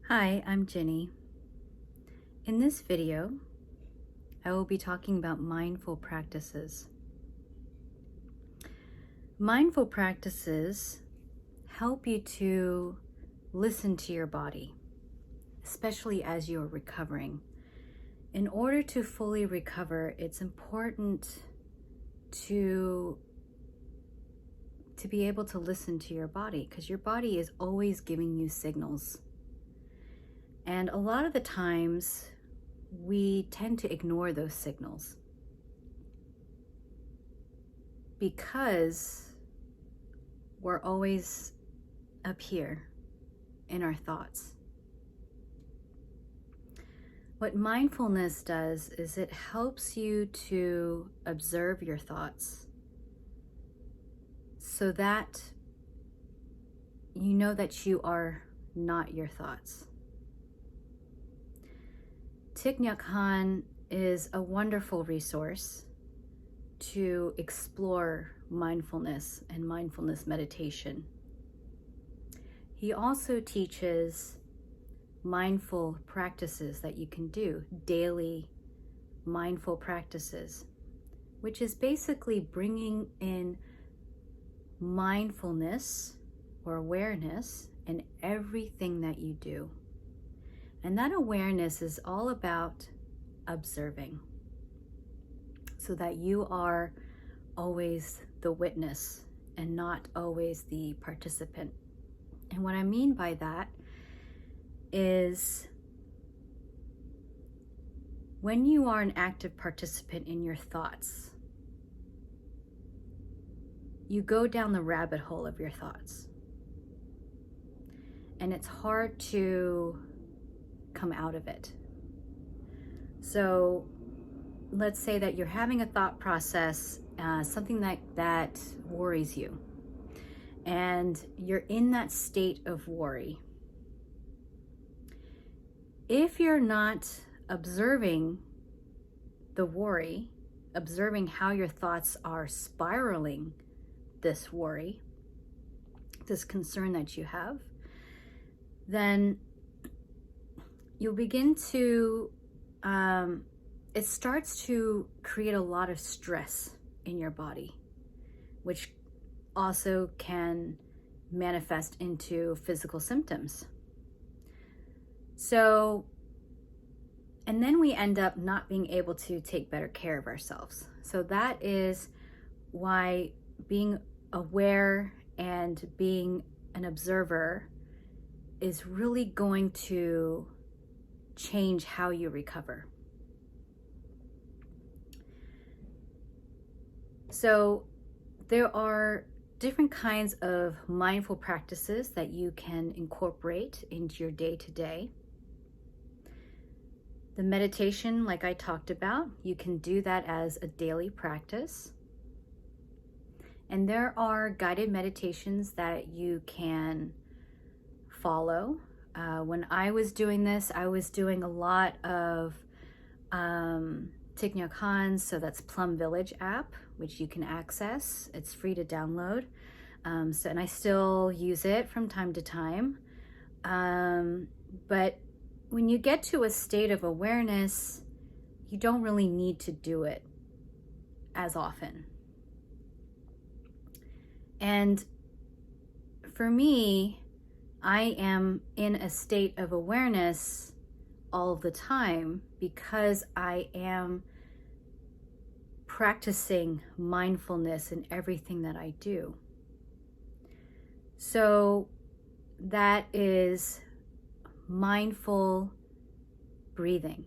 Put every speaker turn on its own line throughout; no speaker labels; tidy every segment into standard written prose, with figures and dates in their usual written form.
Hi, I'm Jenny. In this video, I will be talking about mindful practices. Mindful practices help you to listen to your body, especially as you're recovering. In order to fully recover, it's important to be able to listen to your body, because your body is always giving you signals. And a lot of the times, we tend to ignore those signals because we're always up here in our thoughts. What mindfulness does is it helps you to observe your thoughts so that you know that you are not your thoughts. Thich Nhat Hanh is a wonderful resource to explore mindfulness and mindfulness meditation. He also teaches mindful practices that you can do, daily mindful practices, which is basically bringing in mindfulness or awareness in everything that you do. And that awareness is all about observing, so that you are always the witness and not always the participant. And what I mean by that is when you are an active participant in your thoughts, you go down the rabbit hole of your thoughts. And it's hard to come out of it. So let's say that you're having a thought process, something that worries you, and you're in that state of worry. If you're not observing the worry, observing how your thoughts are spiraling this worry, this concern that you have, then you'll begin to, it starts to create a lot of stress in your body, which also can manifest into physical symptoms. So, and then we end up not being able to take better care of ourselves. So that is why being aware and being an observer is really going to change how you recover. So there are different kinds of mindful practices that you can incorporate into your day-to-day. The meditation, like I talked about, you can do that as a daily practice. And there are guided meditations that you can follow. When I was doing this, I was doing a lot of Thich Nhat Hanh, so that's Plum Village app, which you can access. It's free to download. And I still use it from time to time. But when you get to a state of awareness, you don't really need to do it as often. And for me, I am in a state of awareness all of the time because I am practicing mindfulness in everything that I do. So that is mindful breathing,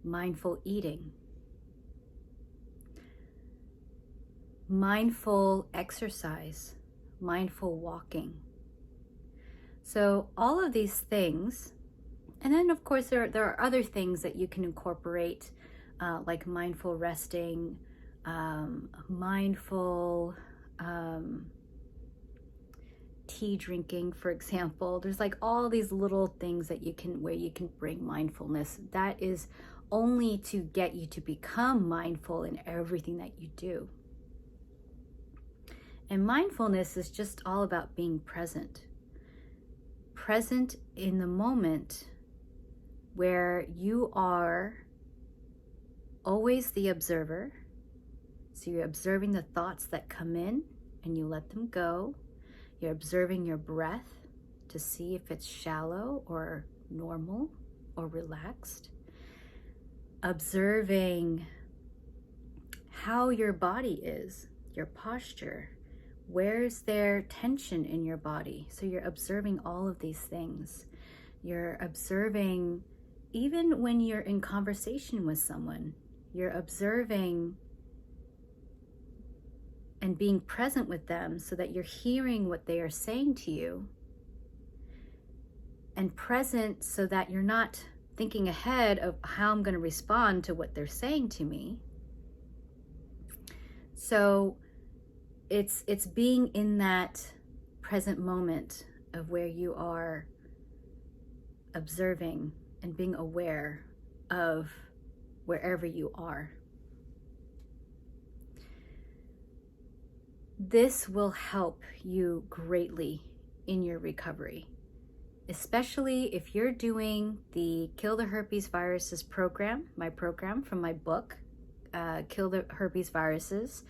mindful eating, mindful exercise, mindful walking. So all of these things, and then of course there are other things that you can incorporate, like mindful resting, mindful tea drinking, for example. There's like all these little things that where you can bring mindfulness. That is only to get you to become mindful in everything that you do. And mindfulness is just all about being present. present in the moment where you are always the observer. So you're observing the thoughts that come in and you let them go. You're observing your breath to see if it's shallow or normal or relaxed. Observing how your body is, your posture. Where's there tension in your body? So you're observing all of these things. You're observing, even when you're in conversation with someone, you're observing and being present with them so that you're hearing what they are saying to you, and present so that you're not thinking ahead of how I'm going to respond to what they're saying to me. So it's being in that present moment of where you are observing and being aware of wherever you are. This will help you greatly in your recovery, especially if you're doing the Kill the Herpes Viruses program, my program from my book, Kill the Herpes Viruses,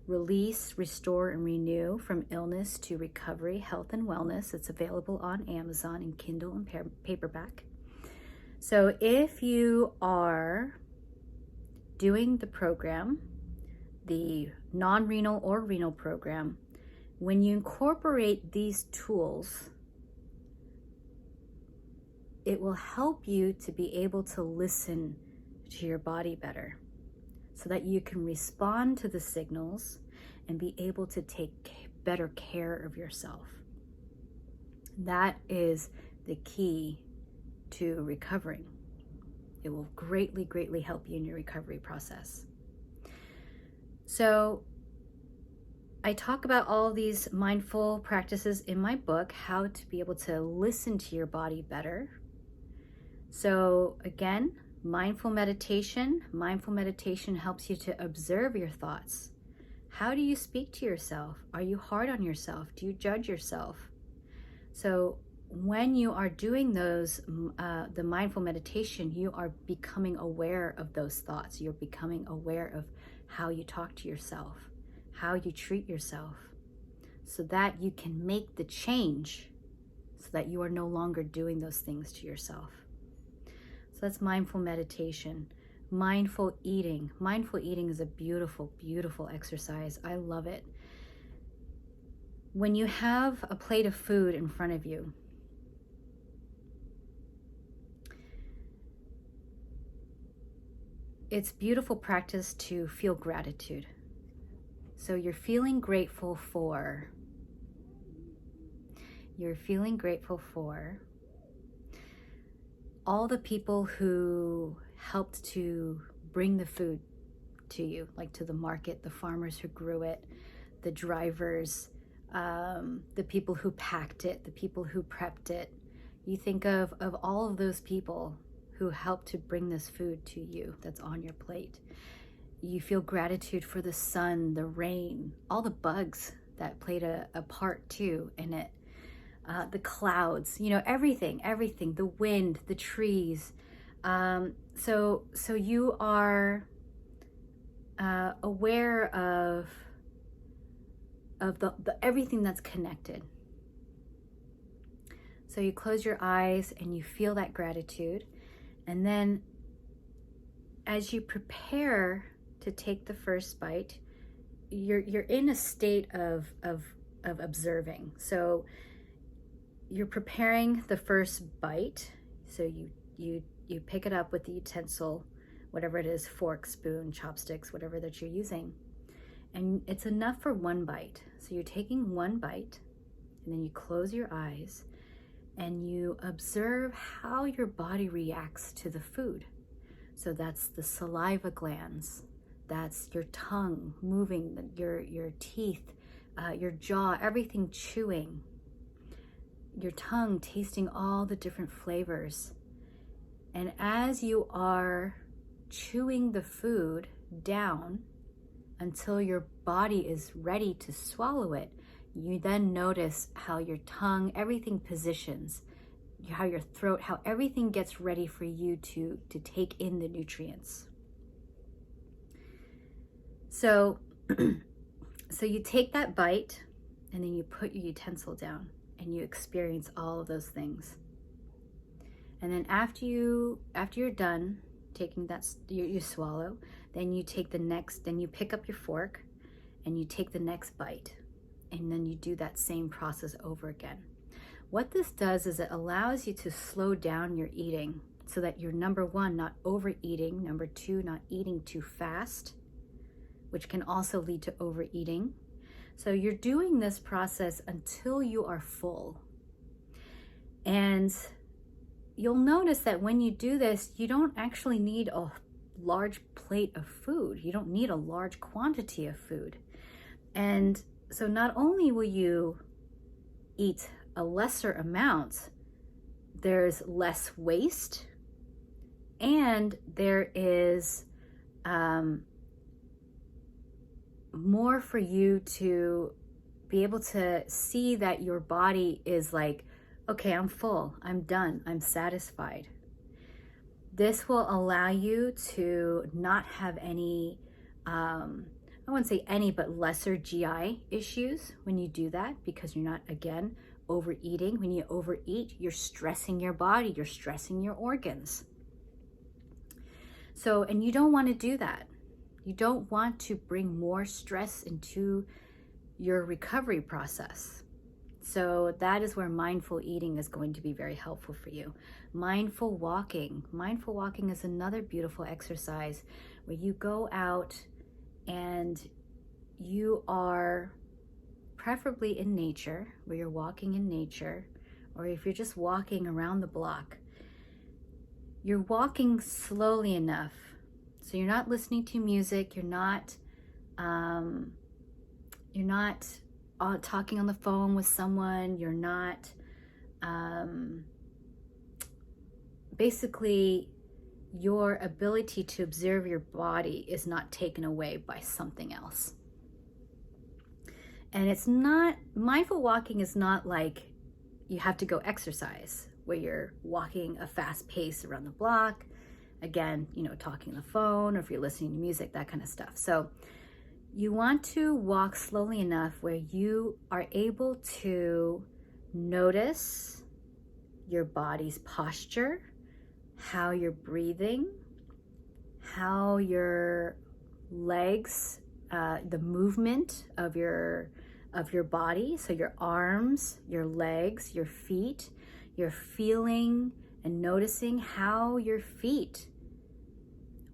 Release, Restore, and Renew from Illness to Recovery, Health and Wellness. It's available on Amazon in Kindle and paperback. So if you are doing the program, the non-renal or renal program, when you incorporate these tools, it will help you to be able to listen to your body better so that you can respond to the signals and be able to take better care of yourself. That is the key to recovering. It will greatly, greatly help you in your recovery process. So I talk about all of these mindful practices in my book, how to be able to listen to your body better. So again, mindful meditation. Mindful meditation helps you to observe your thoughts. How do you speak to yourself? Are you hard on yourself? Do you judge yourself? So when you are doing those, the mindful meditation, you are becoming aware of those thoughts. You're becoming aware of how you talk to yourself, how you treat yourself, so that you can make the change so that you are no longer doing those things to yourself. So that's mindful meditation. Mindful eating. Mindful eating is a beautiful, beautiful exercise. I love it. When you have a plate of food in front of you, it's beautiful practice to feel gratitude. So you're feeling grateful for all the people who helped to bring the food to you, like to the market, the farmers who grew it, the drivers, the people who packed it, the people who prepped it. You think of all of those people who helped to bring this food to you that's on your plate. You feel gratitude for the sun, the rain, all the bugs that played a part too in it, the clouds, everything, the wind, the trees. So you are aware of the everything that's connected. So you close your eyes and you feel that gratitude. And then as you prepare to take the first bite, you're in a state of observing. So you're preparing the first bite. So you pick it up with the utensil, whatever it is, fork, spoon, chopsticks, whatever that you're using. And it's enough for one bite. So you're taking one bite, and then you close your eyes and you observe how your body reacts to the food. So that's the saliva glands, that's your tongue moving, your teeth, your jaw, everything chewing, your tongue tasting all the different flavors. And as you are chewing the food down until your body is ready to swallow it, you then notice how your tongue, everything positions, your throat, how everything gets ready for you to take in the nutrients. So, so you take that bite and then you put your utensil down and you experience all of those things. And then after you're done taking that, you swallow, then you take the next, then you pick up your fork and you take the next bite. And then you do that same process over again. What this does is it allows you to slow down your eating so that you're, number one, not overeating, number two, not eating too fast, which can also lead to overeating. So you're doing this process until you are full. And you'll notice that when you do this, you don't actually need a large plate of food. You don't need a large quantity of food. And so not only will you eat a lesser amount, there's less waste, and there is more for you to be able to see that your body is like, okay, I'm full, I'm done, I'm satisfied. This will allow you to not have any, I wouldn't say any, but lesser GI issues when you do that, because you're not, again, overeating. When you overeat, you're stressing your body, you're stressing your organs. So, and you don't want to do that. You don't want to bring more stress into your recovery process. So that is where mindful eating is going to be very helpful for you. Mindful walking. Mindful walking is another beautiful exercise where you go out and you are preferably in nature, where you're walking in nature, or if you're just walking around the block, you're walking slowly enough. So you're not listening to music, you're not talking on the phone with someone, you're not, basically your ability to observe your body is not taken away by something else. And it's not, mindful walking is not like you have to go exercise, where you're walking a fast pace around the block, again, talking on the phone, or if you're listening to music, that kind of stuff. So you want to walk slowly enough where you are able to notice your body's posture, how you're breathing, how your legs, the movement of your body, so your arms, your legs, your feet, you're feeling and noticing how your feet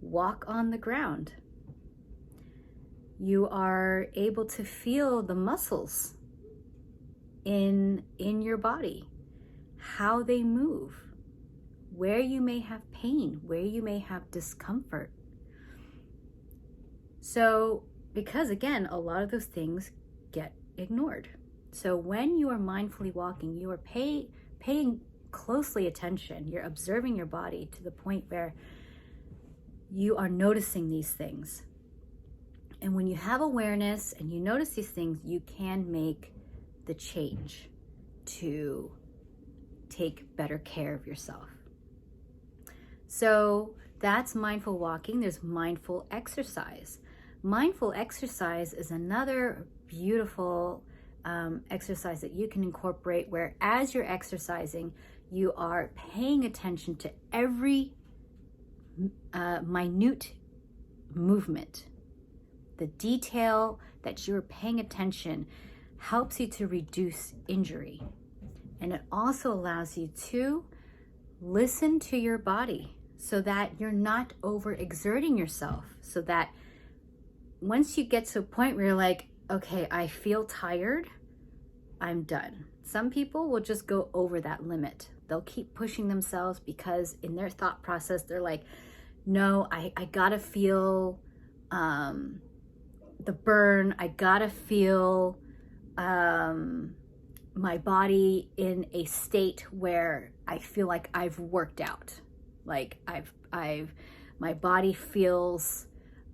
walk on the ground. You are able to feel the muscles in your body, how they move, where you may have pain, where you may have discomfort. So, because again, a lot of those things get ignored. So when you are mindfully walking, you are paying closely attention. You're observing your body to the point where you are noticing these things. And when you have awareness and you notice these things, you can make the change to take better care of yourself. So that's mindful walking. There's mindful exercise. Mindful exercise is another beautiful exercise that you can incorporate, where as you're exercising, you are paying attention to every minute movement. The detail that you're paying attention helps you to reduce injury. And it also allows you to listen to your body so that you're not overexerting yourself, so that once you get to a point where you're like, okay, I feel tired, I'm done. Some people will just go over that limit. They'll keep pushing themselves because in their thought process, they're like, no, I gotta feel the burn. I gotta feel my body in a state where I feel like I've worked out. Like my body feels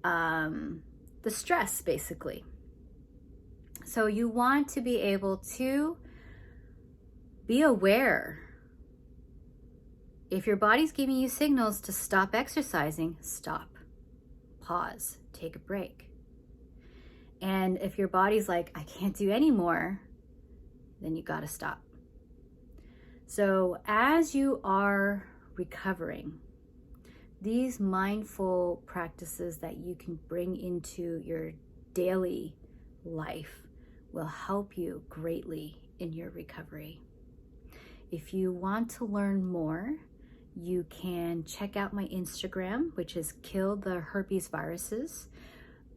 the stress, basically. So you want to be able to be aware If your body's giving you signals to stop exercising, stop, pause, take a break. And if your body's like, I can't do anymore, then you gotta stop. So as you are recovering, these mindful practices that you can bring into your daily life will help you greatly in your recovery. If you want to learn more, you can check out my Instagram, which is Kill the Herpes Viruses,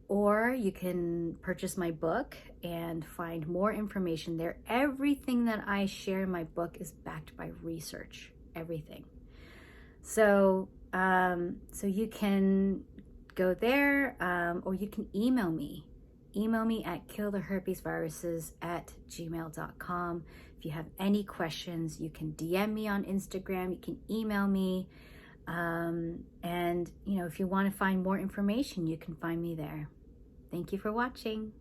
or you can purchase my book and find more information there. Everything that I share in my book is backed by research, everything. So you can go there, or you can email me. Email me at killtheherpesviruses@gmail.com. If you have any questions, you can DM me on Instagram, you can email me. And if you want to find more information, you can find me there. Thank you for watching.